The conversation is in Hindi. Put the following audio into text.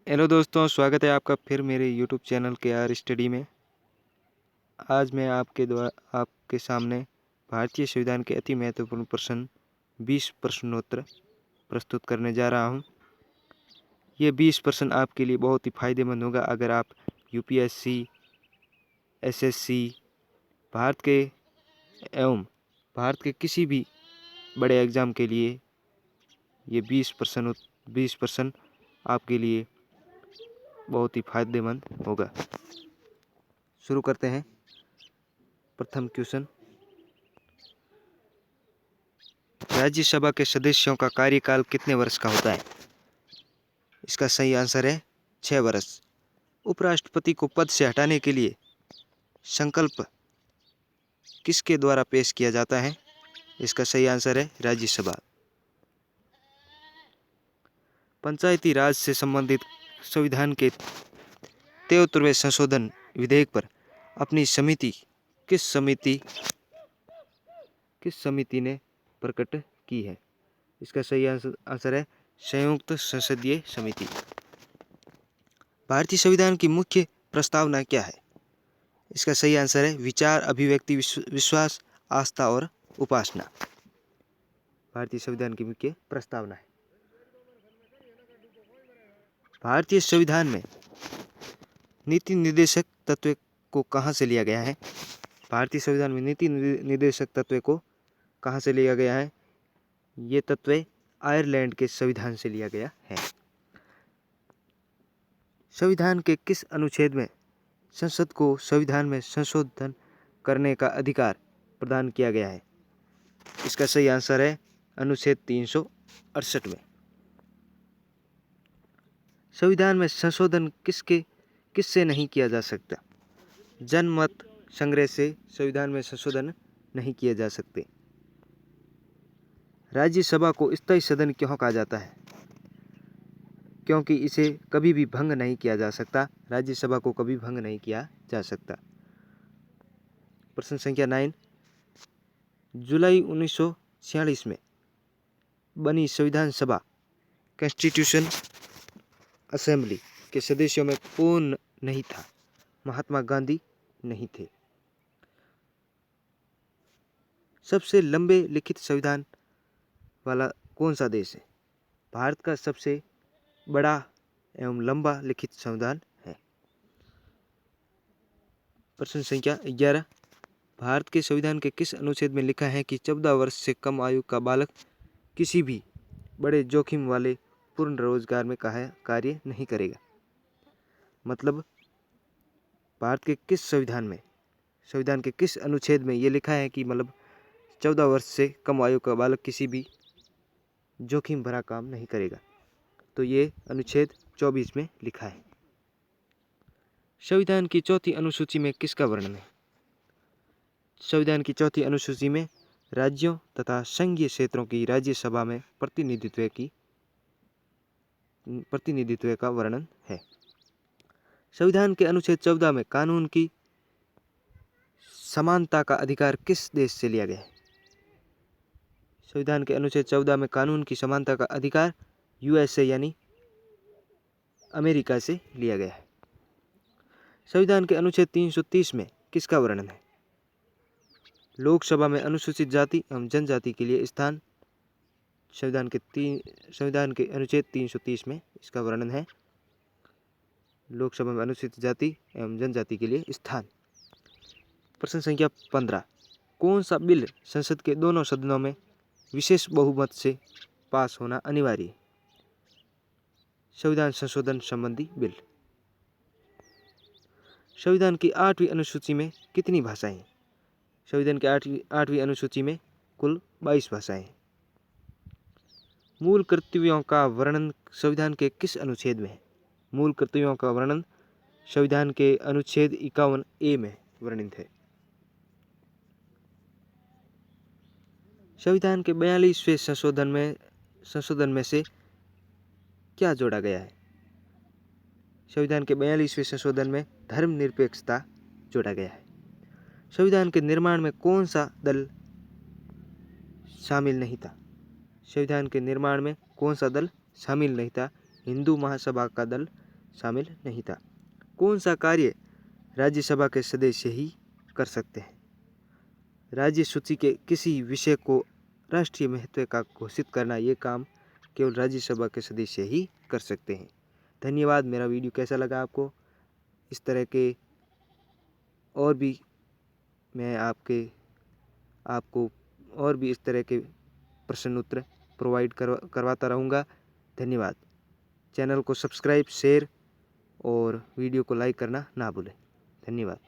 हेलो दोस्तों, स्वागत है आपका फिर मेरे यूट्यूब चैनल के आर स्टडी में। आज मैं आपके सामने भारतीय संविधान के अति महत्वपूर्ण प्रश्न 20 प्रश्नोत्तर प्रस्तुत करने जा रहा हूं। ये 20 प्रश्न आपके लिए बहुत ही फायदेमंद होगा अगर आप यूपीएससी, एसएससी, भारत के एवं भारत के किसी भी बड़े एग्ज़ाम के लिए ये 20 प्रश्न आपके लिए बहुत ही फायदेमंद होगा। शुरू करते हैं। प्रथम क्वेश्चन, राज्यसभा के सदस्यों का कार्यकाल कितने वर्ष का होता है? इसका सही आंसर है 6 वर्ष। उपराष्ट्रपति को पद से हटाने के लिए संकल्प किसके द्वारा पेश किया जाता है? इसका सही आंसर है राज्यसभा। पंचायती राज से संबंधित संविधान के 73वें संशोधन विधेयक पर अपनी सहमति किस समिति ने प्रकट की है? इसका सही आंसर है संयुक्त संसदीय समिति। भारतीय संविधान की मुख्य प्रस्तावना क्या है? इसका सही आंसर है विचार, अभिव्यक्ति, विश्वास, आस्था और उपासना। भारतीय संविधान की मुख्य प्रस्तावना है। भारतीय संविधान में नीति निर्देशक तत्व को कहाँ से लिया गया है? भारतीय संविधान में नीति निर्देशक तत्व को कहाँ से लिया गया है? ये तत्व आयरलैंड के संविधान से लिया गया है। संविधान के किस अनुच्छेद में संसद को संविधान में संशोधन करने का अधिकार प्रदान किया गया है? इसका सही आंसर है अनुच्छेद 368 में। संविधान में संशोधन किससे नहीं किया जा सकता? जनमत संग्रह से संविधान में संशोधन नहीं किए जा सकते। राज्यसभा को स्थायी सदन क्यों कहा जाता है? क्योंकि इसे कभी भी भंग नहीं किया जा सकता। राज्यसभा को कभी भंग नहीं किया जा सकता। प्रश्न संख्या 9, जुलाई 1946 में बनी संविधान सभा कॉन्स्टिट्यूशन असेंबली के सदस्यों में कौन नहीं था? महात्मा गांधी नहीं थे। सबसे लंबे लिखित संविधान वाला कौन सा देश है? भारत का सबसे बड़ा एवं लंबा लिखित संविधान है। प्रश्न संख्या 11, भारत के संविधान के किस अनुच्छेद में लिखा है कि 14 वर्ष से कम आयु का बालक किसी भी बड़े जोखिम वाले पूर्ण रोजगार में कार्य नहीं करेगा? मतलब भारत के किस संविधान के किस अनुच्छेद में ये लिखा है कि 14 वर्ष से कम आयु का बालक किसी भी जोखिम भरा काम नहीं करेगा? तो ये अनुच्छेद 24 में लिखा है। संविधान की चौथी अनुसूची में किसका वर्णन है? संविधान की चौथी अनुसूची में राज्यों तथा संघीय क्षेत्रों की राज्यसभा में प्रतिनिधित्व का वर्णन है। संविधान के अनुच्छेद 14 में कानून की समानता का अधिकार किस देश से लिया गया है? संविधान के अनुच्छेद 14 में कानून की समानता का अधिकार यूएसए यानी अमेरिका से लिया गया है। संविधान के अनुच्छेद 330 में किसका वर्णन है? लोकसभा में अनुसूचित जाति एवं जनजाति के लिए स्थान। संविधान के अनुच्छेद 330 में इसका वर्णन है। लोकसभा में अनुसूचित जाति एवं जनजाति के लिए स्थान। प्रश्न संख्या 15, कौन सा बिल संसद के दोनों सदनों में विशेष बहुमत से पास होना अनिवार्य है? संविधान संशोधन संबंधी बिल। संविधान की 8वीं अनुसूची में कितनी भाषाएं हैं? संविधान की 8वीं अनुसूची में कुल 22 भाषाएं हैं। मूल कर्तव्यों का वर्णन संविधान के किस अनुच्छेद में है? मूल कर्तव्यों का वर्णन संविधान के अनुच्छेद 51A में वर्णित है। संविधान के 42वें संशोधन में से क्या जोड़ा गया है? संविधान के 42वें संशोधन में धर्मनिरपेक्षता जोड़ा गया है। संविधान के निर्माण में कौन सा दल शामिल नहीं था? संविधान के निर्माण में कौन सा दल शामिल नहीं था? हिंदू महासभा का दल शामिल नहीं था। कौन सा कार्य राज्यसभा के सदस्य ही कर सकते हैं? राज्य सूची के किसी विषय को राष्ट्रीय महत्व का घोषित करना, ये काम केवल राज्यसभा के सदस्य ही कर सकते हैं। धन्यवाद। मेरा वीडियो कैसा लगा आपको? इस तरह के और भी मैं आपको और भी इस तरह के प्रश्न उत्तर प्रोवाइड करवाता रहूँगा। धन्यवाद। चैनल को सब्सक्राइब, शेयर और वीडियो को लाइक करना ना भूलें। धन्यवाद।